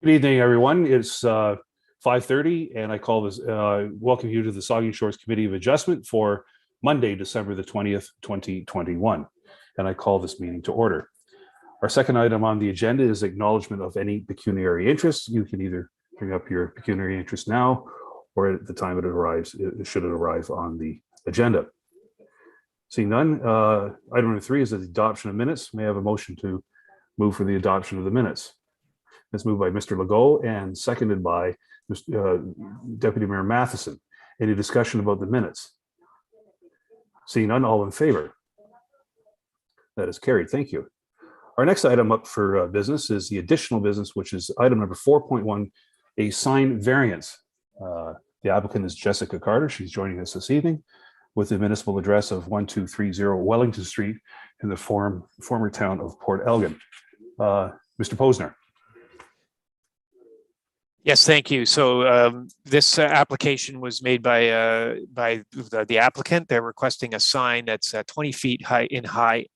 Good evening, everyone. It's 5:30, and I call this welcome you to the Saugeen Shores Committee of Adjustment for Monday, December the 20th, 2021. And I call this meeting to order. Our second item on the agenda is acknowledgement of any pecuniary interest. You can either bring up your pecuniary interest now or at the time it arrives, should it arrive on the agenda. Seeing none, item number 3 is the adoption of minutes. May I have a motion to move for the adoption of the minutes? It's moved by Mr. Legault and seconded by Deputy Mayor Matheson. Any discussion about the minutes? Seeing none, all in favor? That is carried. Thank you. Our next item up for business is the additional business, which is item number 4.1, a sign variance. The applicant is Jessica Carter. She's joining us this evening with the municipal address of 1230 Wellington Street in the former town of Port Elgin. Mr. Posner. Yes, thank you. So this application was made by the applicant. They're requesting a sign that's 20 feet in height,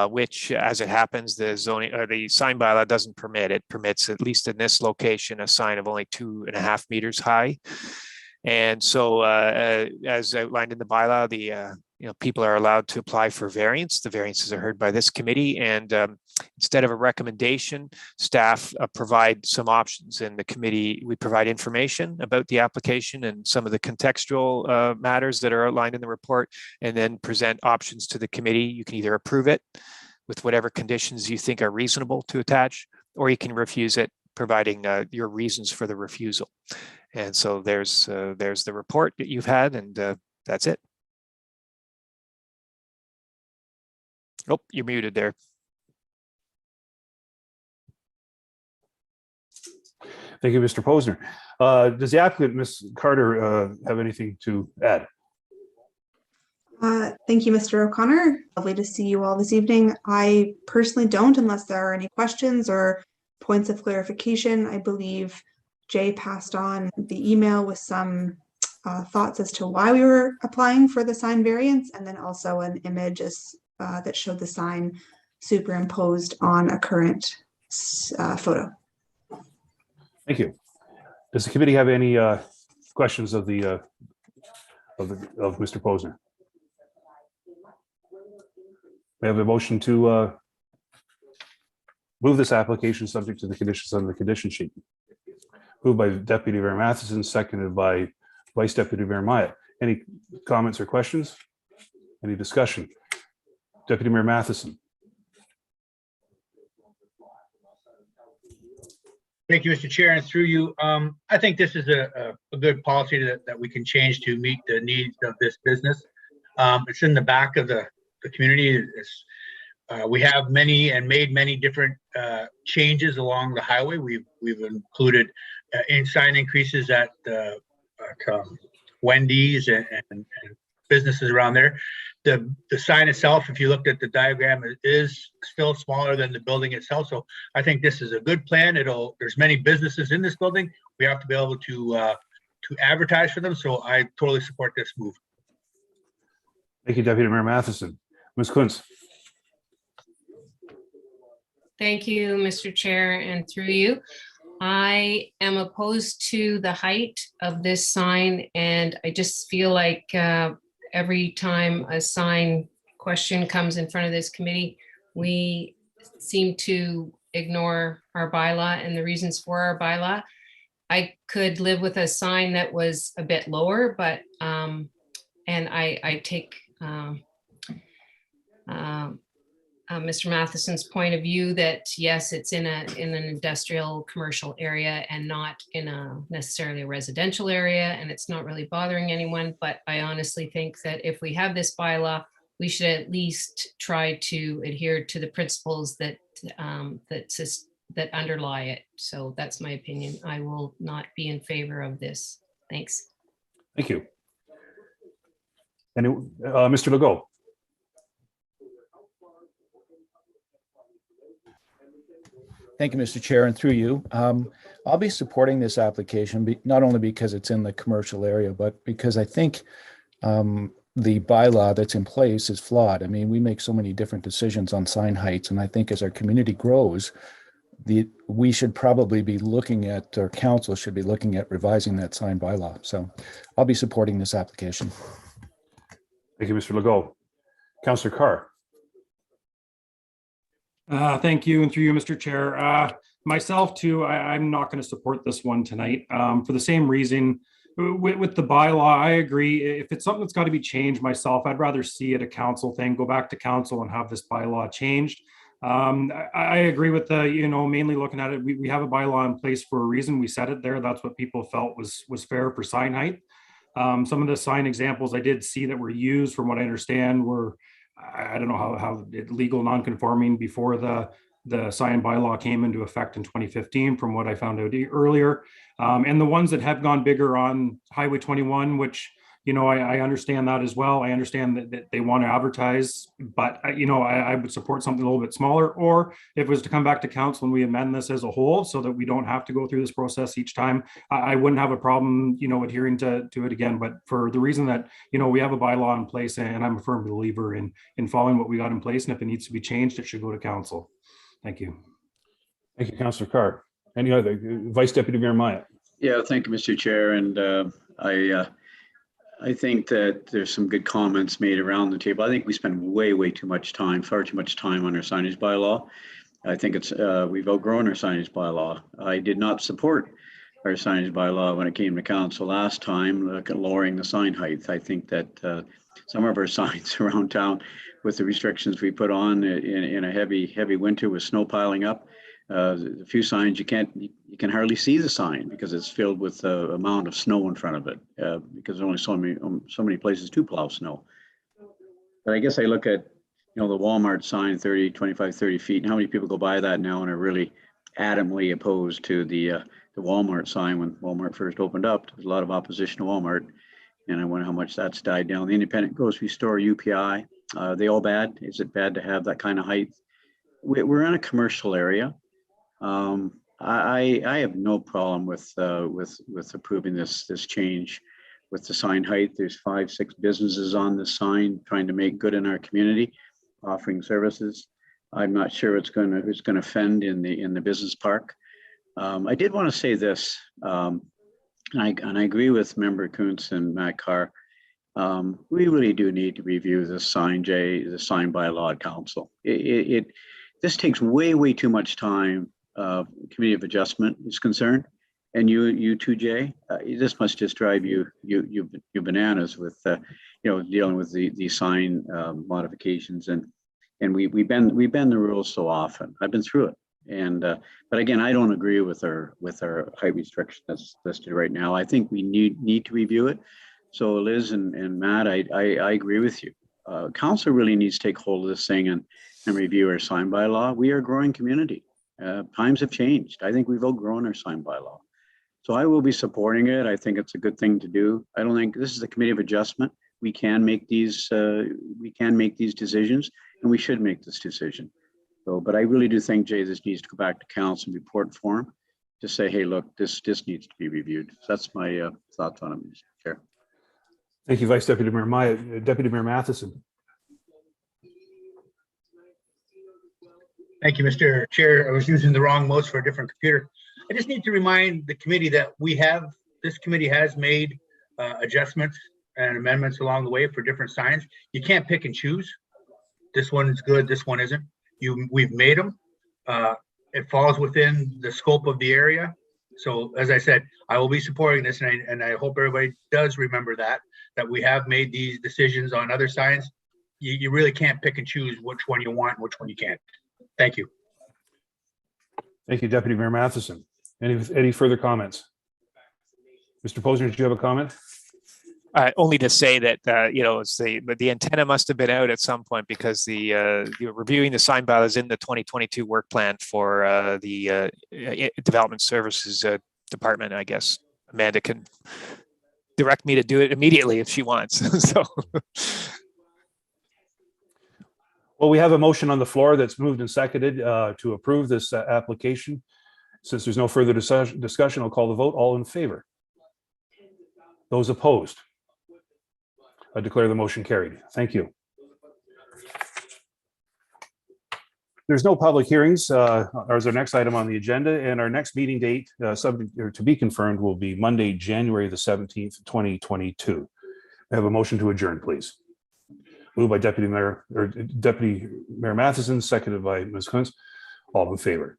which, as it happens, the sign bylaw doesn't permit. It permits, at least in this location, a sign of only 2.5 meters high. And so, as outlined in the bylaw, people are allowed to apply for variance. The variances are heard by this committee, and instead of a recommendation, staff provide some options. In the committee, we provide information about the application and some of the contextual matters that are outlined in the report, and then present options to the committee. You can either approve it with whatever conditions you think are reasonable to attach, or you can refuse it, providing your reasons for the refusal. And so there's the report that you've had, and that's it. Oh, you're muted there. Thank you, Mr. Posner. Does the applicant, Ms. Carter, have anything to add? Thank you, Mr. O'Connor. Lovely to see you all this evening. I personally don't, unless there are any questions or points of clarification. I believe Jay passed on the email with some thoughts as to why we were applying for the sign variance, and then also an image that showed the sign superimposed on a current photo. Thank you. Does the committee have any questions of Mr. Posner? We have a motion to move this application subject to the conditions on the condition sheet. Moved by Deputy Mayor Matheson, seconded by Vice Deputy Mayor Myatt. Any comments or questions? Any discussion? Deputy Mayor Matheson. Thank you, Mr. Chair, and through you. I think this is a good policy that we can change to meet the needs of this business. It's in the back of the community. We have made many different changes along the highway. We've included sign increases at Wendy's and businesses around there. The sign itself, if you looked at the diagram, it is still smaller than the building itself. So I think this is a good plan. There's many businesses in this building. We have to be able to advertise for them. So I totally support this move. Thank you, Deputy Mayor Matheson. Ms. Kuntz. Thank you, Mr. Chair, and through you. I am opposed to the height of this sign, and I just feel like every time a sign question comes in front of this committee, we seem to ignore our bylaw and the reasons for our bylaw. I could live with a sign that was a bit lower, but and I take Mr. Matheson's point of view that yes, it's in an industrial commercial area and not in a necessarily a residential area, and it's not really bothering anyone. But I honestly think that if we have this bylaw, we should at least try to adhere to the principles that underlie it. So that's my opinion. I will not be in favor of this. Thanks. Thank you. And Mr. Legault. Thank you, Mr. Chair, and through you. I'll be supporting this application, not only because it's in the commercial area, but because I think the bylaw that's in place is flawed. I mean, we make so many different decisions on sign heights, and I think as our community grows, we should probably be looking at, or council should be looking at revising that sign bylaw. So I'll be supporting this application. Thank you, Mr. Legault. Councillor Carr. Thank you, and through you, Mr. Chair. Myself too, I'm not going to support this one tonight for the same reason. With the bylaw, I agree. If it's something that's got to be changed myself, I'd rather see it a council thing, go back to council and have this bylaw changed. I agree with the, mainly looking at it, we have a bylaw in place for a reason. We set it there. That's what people felt was fair for sign height. Some of the sign examples I did see that were used, from what I understand, were, I don't know how legal non-conforming before the sign bylaw came into effect in 2015, from what I found out earlier. And the ones that have gone bigger on Highway 21, which, I understand that as well. I understand that they want to advertise, but, I would support something a little bit smaller. Or if it was to come back to council and we amend this as a whole so that we don't have to go through this process each time, I wouldn't have a problem, adhering to it again. But for the reason that, we have a bylaw in place, and I'm a firm believer in following what we got in place. And if it needs to be changed, it should go to council. Thank you. Thank you, Councillor Carr. Any other? Vice Deputy Mayor Myatt. Yeah, thank you, Mr. Chair. And I think that there's some good comments made around the table. I think we spend way too much time, far too much time on our signage bylaw. I think we've outgrown our signage bylaw. I did not support our signage bylaw when it came to council last time, look at lowering the sign height. I think that some of our signs around town, with the restrictions we put on in a heavy winter with snow piling up, a few signs you can hardly see the sign because it's filled with the amount of snow in front of it, because there's only so many places to plow snow. But I guess I look at the Walmart sign, 25, 30 feet, and how many people go by that now and are really adamantly opposed to the Walmart sign. When Walmart first opened up, there's a lot of opposition to Walmart, and I wonder how much that's died down. The independent grocery store, UPI, they all bad? Is it bad to have that kind of height? We're in a commercial area. I have no problem with approving this change with the sign height. There's 5-6 businesses on the sign trying to make good in our community, offering services. I'm not sure it's going to offend in the business park. I did want to say this, and I agree with Member Kuntz and Matt Carr. We really do need to review the sign bylaw at council. This takes way too much time. Committee of Adjustment is concerned, and you too, Jay. This must just drive you bananas with dealing with the sign modifications, and we bend the rules so often. I've been through it, and but again, I don't agree with our height restriction that's listed right now. I think we need to review it. So Liz and Matt, I agree with you. Council really needs to take hold of this thing and review our sign bylaw. We are a growing community. Times have changed. I think we've outgrown our sign bylaw. So I will be supporting it. I think it's a good thing to do. I don't think this is the Committee of Adjustment. We can make these decisions, and we should make this decision. So, but I really do think, Jay, this needs to go back to council and report form to say, hey, look, this needs to be reviewed. So that's my thoughts on it, Mr. Chair. Thank you, Vice Deputy Mayor Myatt. Deputy Mayor Matheson. Thank you, Mr. Chair. I was using the wrong mouse for a different computer. I just need to remind the committee that this committee has made adjustments and amendments along the way for different signs. You can't pick and choose. This one's good, this one isn't. We've made them. It falls within the scope of the area. So as I said, I will be supporting this, and I hope everybody does remember that we have made these decisions on other signs. You really can't pick and choose which one you want and which one you can't. Thank you. Thank you, Deputy Mayor Matheson. Any further comments? Mr. Posner, did you have a comment? Only to say that it's the antenna must have been out at some point, because the reviewing the sign bylaws in the 2022 work plan for the Development Services Department. I guess Amanda can direct me to do it immediately if she wants. So. Well, we have a motion on the floor that's moved and seconded to approve this application. Since there's no further discussion, I'll call the vote. All in favor? Those opposed? I declare the motion carried. Thank you. There's no public hearings, as our next item on the agenda, and our next meeting date, subject or to be confirmed, will be Monday, January the 17th, 2022. I have a motion to adjourn, please. Moved by Deputy Mayor Matheson, seconded by Ms. Kuntz. All in favor?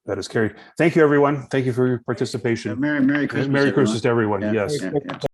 That is carried. Thank you, everyone. Thank you for your participation. Merry Christmas. Merry everyone. Christmas to everyone. Yeah, Yes. yeah, yeah.